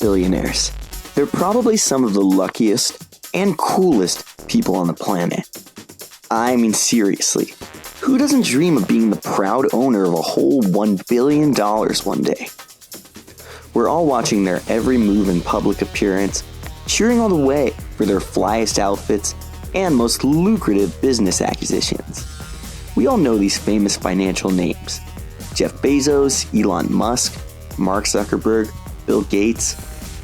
Billionaires. They're probably some of the luckiest and coolest people on the planet. I mean, seriously, who doesn't dream of being the proud owner of a whole $1 billion one day? We're all watching their every move and public appearance, cheering all the way for their flyest outfits and most lucrative business acquisitions. We all know these famous financial names: Jeff Bezos, Elon Musk, Mark Zuckerberg, Bill Gates.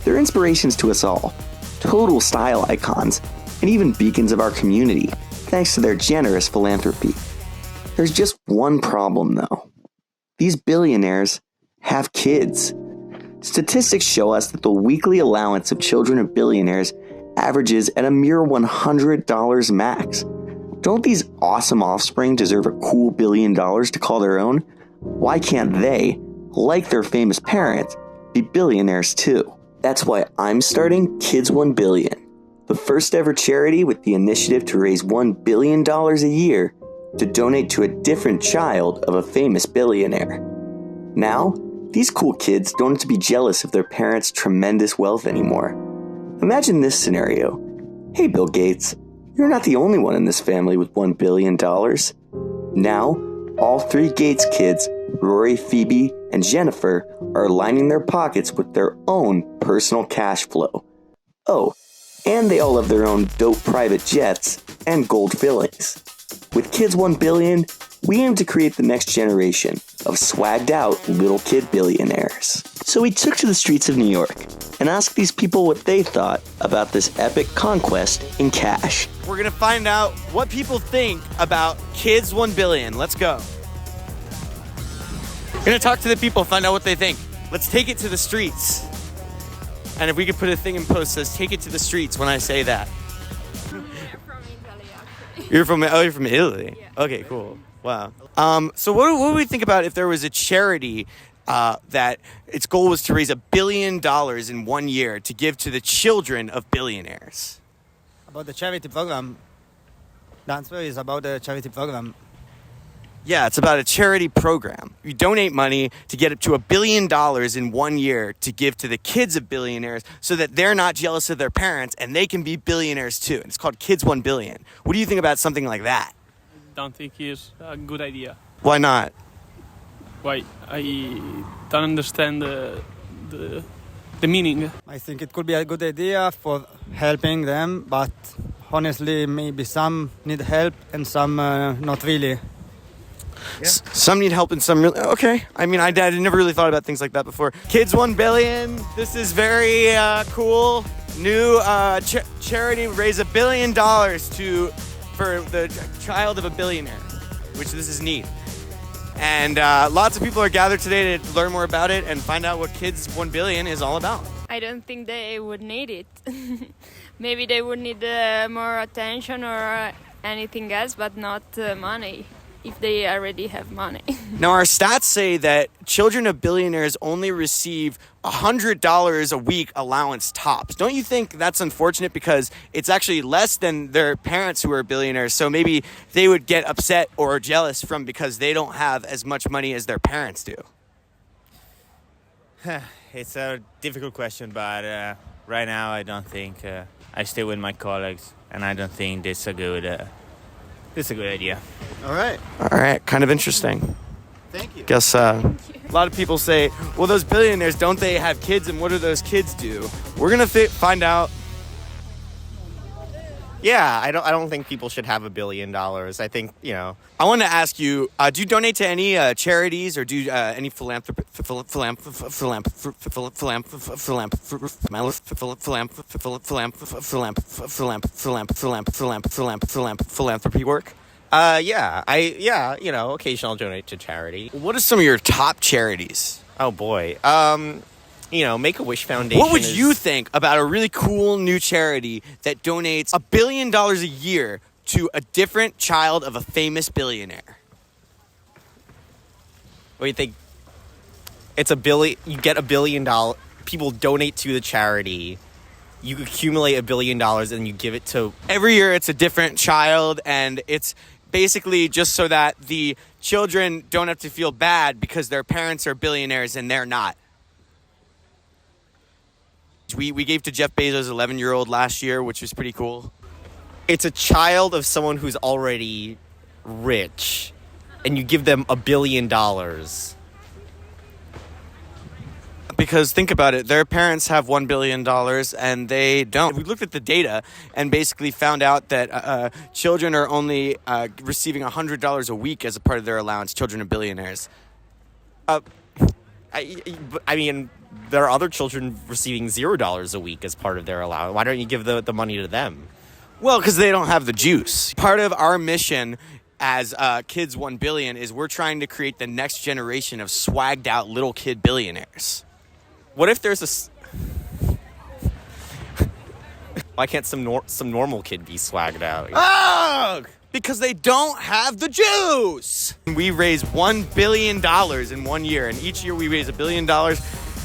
They're inspirations to us all, total style icons, and even beacons of our community, thanks to their generous philanthropy. There's just one problem, though. These billionaires have kids. Statistics show us that the weekly allowance of children of billionaires averages at a mere $100 max. Don't these awesome offspring deserve a cool $1 billion to call their own? Why can't they, like their famous parents, be billionaires too? That's why I'm starting Kids 1 Billion, the first ever charity with the initiative to raise $1 billion a year to donate to a different child of a famous billionaire. Now, these cool kids don't have to be jealous of their parents' tremendous wealth anymore. Imagine this scenario. Hey, Bill Gates, you're not the only one in this family with $1 billion. Now, all three Gates kids, Rory, Phoebe, and Jennifer, are lining their pockets with their own personal cash flow. Oh, and they all have their own dope private jets and gold fillings. With Kids 1 Billion, we aim to create the next generation of swagged out little kid billionaires. So we took to the streets of New York and asked these people what they thought about this epic conquest in cash. We're gonna find out what people think about Kids 1 Billion. Let's go. We're gonna talk to the people, find out what they think. Let's take it to the streets. And if we could put a thing in post that says, take it to the streets when I say that. We're from Italy, actually. You're from Italy? Yeah. Okay, cool. Wow. So what do we think about if there was a charity that its goal was to raise $1 billion in 1 year to give to the children of billionaires? About the charity program. The answer is about the charity program. Yeah, it's about a charity program. You donate money to get up to $1 billion in 1 year to give to the kids of billionaires so that they're not jealous of their parents and they can be billionaires too. And it's called Kids 1 Billion. What do you think about something like that? Don't think it's a good idea. Why not? Why? I don't understand the meaning. I think it could be a good idea for helping them, but honestly, maybe some need help and some not really. Yeah. Some need help and some really... Okay. I mean, I never really thought about things like that before. Kids 1 Billion. This is very cool. New charity raise $1 billion for the child of a billionaire, which this is neat. And lots of people are gathered today to learn more about it and find out what Kids 1 Billion is all about. I don't think they would need it. Maybe they would need more attention or anything else, but not money, if they already have money. Now, our stats say that children of billionaires only receive $100 a week allowance tops. Don't you think that's unfortunate because it's actually less than their parents who are billionaires? So maybe they would get upset or jealous from because they don't have as much money as their parents do. It's a difficult question, but right now I don't think I stay with my colleagues, and I don't think this is a good idea. All right. Kind of interesting. Thank you. Guess a lot of people say, well, those billionaires, don't they have kids, and what do those kids do? We're gonna find out. Yeah, I don't think people should have $1 billion. I think, I want to ask you, do you donate to any charities or do any philanthropic work? occasional donate to charity. What are some of your top charities? Oh boy. Make-A-Wish Foundation. What would you think about a really cool new charity that donates $1 billion a year to a different child of a famous billionaire? What do you think? It's you get $1 billion. People donate to the charity. You accumulate $1 billion and you give it to... Every year it's a different child, and it's basically just so that the children don't have to feel bad because their parents are billionaires and they're not. We gave to Jeff Bezos' 11-year-old last year, which was pretty cool. It's a child of someone who's already rich, and you give them $1 billion. Because think about it, their parents have $1 billion and they don't. We looked at the data and basically found out that children are only receiving $100 a week as a part of their allowance, children of billionaires. I mean, there are other children receiving $0 a week as part of their allowance. Why don't you give the money to them? Well, because they don't have the juice. Part of our mission as Kids 1 Billion is we're trying to create the next generation of swagged out little kid billionaires. What if there's why can't some normal kid be swagged out? Oh! Because they don't have the juice. We raise $1 billion in 1 year, and each year we raise $1 billion.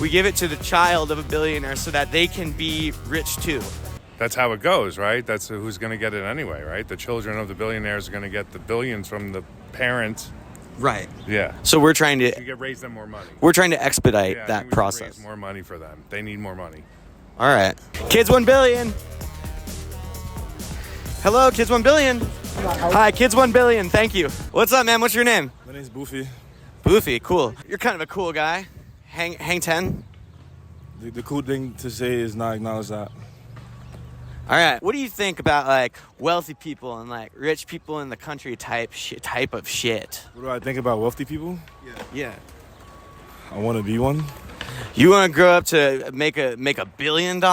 We give it to the child of a billionaire so that they can be rich too. That's how it goes, right? That's who's going to get it anyway, right? The children of the billionaires are going to get the billions from the parents. Right. Yeah. So we're trying to raise them more money. We're trying to expedite Yeah, I that think we process. raise more money for them. They need more money. All right. Kids 1 Billion. Hello, Kids 1 Billion. Hi, Kids 1 Billion. Thank you. What's up, man? What's your name? My name's Boofy. Boofy. Cool. You're kind of a cool guy. Hang 10. The cool thing to say is not acknowledge that. All right. What do you think about like wealthy people and like rich people in the country type of shit? What do I think about wealthy people? Yeah. I want to be one. You want to grow up to make $1 billion?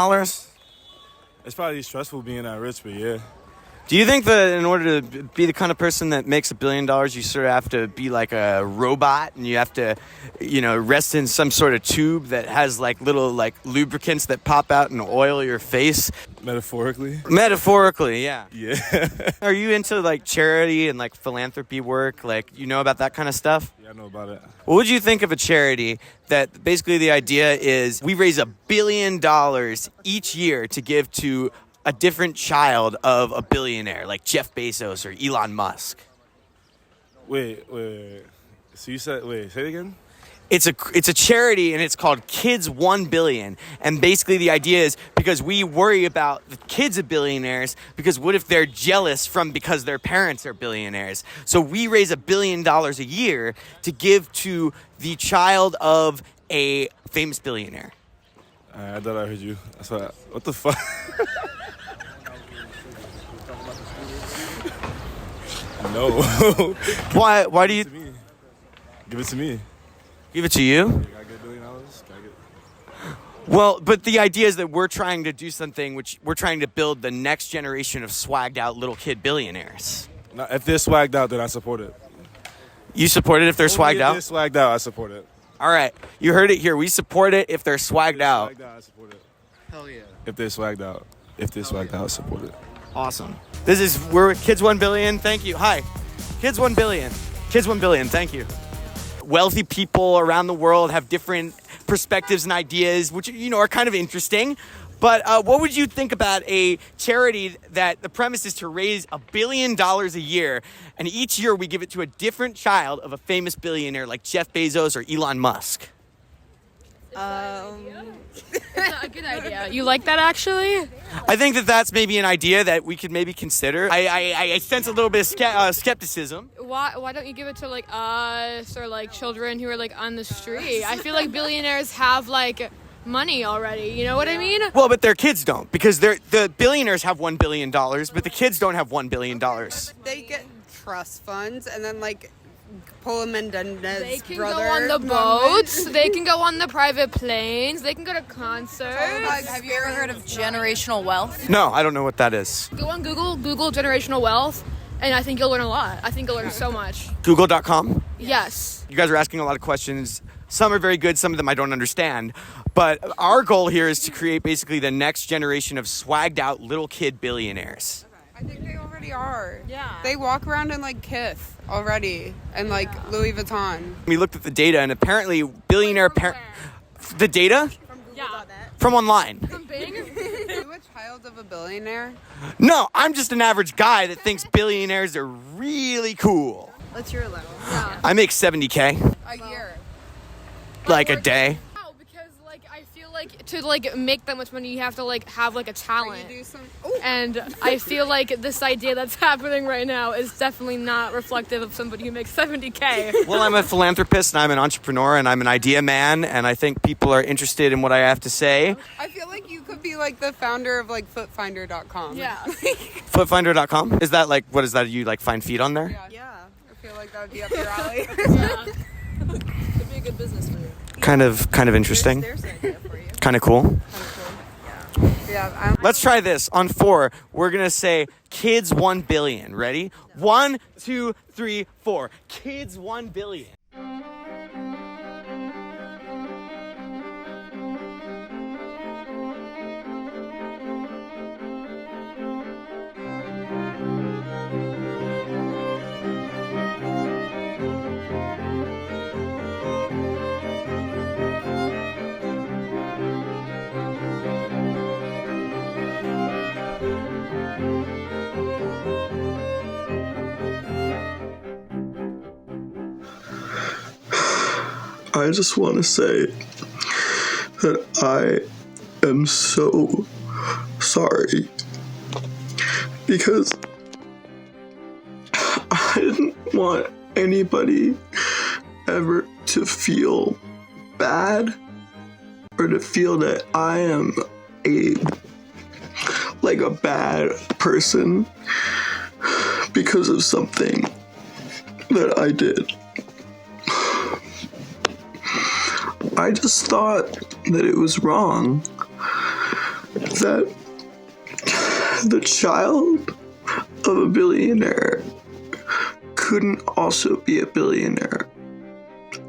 It's probably stressful being that rich, but yeah. Do you think that in order to be the kind of person that makes $1 billion, you sort of have to be like a robot and you have to, rest in some sort of tube that has like little like lubricants that pop out and oil your face? Metaphorically? Metaphorically, yeah. Yeah. Are you into like charity and like philanthropy work? Like, you know about that kind of stuff? Yeah, I know about it. What would you think of a charity that basically the idea is we raise $1 billion each year to give to a different child of a billionaire, like Jeff Bezos or Elon Musk? Wait. So you said, say it again? It's a charity and it's called Kids 1 Billion. And basically the idea is because we worry about the kids of billionaires because what if they're jealous because their parents are billionaires? So we raise $1 billion a year to give to the child of a famous billionaire. I thought I heard you. What the fuck? No. Why do you... Give it to me. Give it to you? Can I get $1 billion? Well, but the idea is that we're trying to do something which we're trying to build the next generation of swagged out little kid billionaires. Now, if they're swagged out, then I support it. You support it if they're swagged If out? they're swagged out, I support it. All right. You heard it here. We support it if they're swagged out. Swagged out, I support it. Hell yeah. If they're swagged out. If they're swagged out, I support it. Awesome. We're with Kids 1 Billion. Thank you. Hi. Kids 1 Billion. Kids 1 Billion. Thank you. Wealthy people around the world have different perspectives and ideas, which, are kind of interesting. But what would you think about a charity that the premise is to raise $1 billion a year, and each year we give it to a different child of a famous billionaire like Jeff Bezos or Elon Musk? It's a good idea. You like that, actually? I think that's maybe an idea that we could maybe consider. I sense a little bit of skepticism. Why don't you give it to like us or like children who are like on the street? I feel like billionaires have like money already. You know what I mean? Well, but their kids don't, because the billionaires have $1 billion, but the kids don't have $1 billion. They get trust funds and then like Paul Mendendez They can brother go on the boats. They can go on the private planes. They can go to concerts. Have you ever heard of generational wealth? No, I don't know what that is. Go on Google generational wealth, and I think you'll learn a lot. I think you'll learn so much. Google.com? Yes. You guys are asking a lot of questions. Some are very good, some of them I don't understand. But our goal here is to create basically the next generation of swagged out little kid billionaires. I think they already are. Yeah. They walk around in like Kith already and like Louis Vuitton. We looked at the data, and apparently billionaire the data? From online. From Bing? Are you a child of a billionaire? No, I'm just an average guy that thinks billionaires are really cool. What's your level? I make $70K, A year. like a day. No, because like I feel like to like make that much money, you have to like have like a talent. You do some, and I feel like this idea that's happening right now is definitely not reflective of somebody who makes $70K. Well, I'm a philanthropist and I'm an entrepreneur and I'm an idea man, and I think people are interested in what I have to say. I feel like you could be like the founder of like footfinder.com. Yeah. Footfinder.com? Is that like, what is that? You like find feet on there? Yeah. I feel like that would be up your alley. Yeah. Could be a good business for you. Kind of interesting. There's an idea for you. Kind of cool. Yeah. Let's try this. On 4, we're going to say kids 1 billion. Ready? 1, 2, 3, 4. Kids 1 billion. I just want to say that I am so sorry because I didn't want anybody ever to feel bad or to feel that I am a bad person because of something that I did. I just thought that it was wrong that the child of a billionaire couldn't also be a billionaire.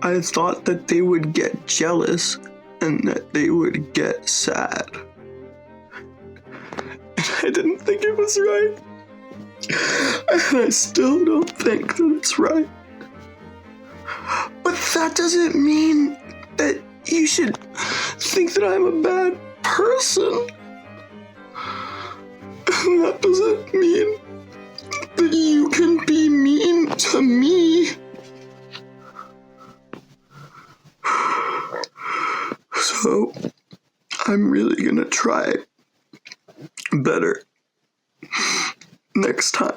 I thought that they would get jealous and that they would get sad. And I didn't think it was right. And I still don't think that it's right. But that doesn't mean that you should think that I'm a bad person. And that doesn't mean that you can be mean to me. So, I'm really gonna try better next time.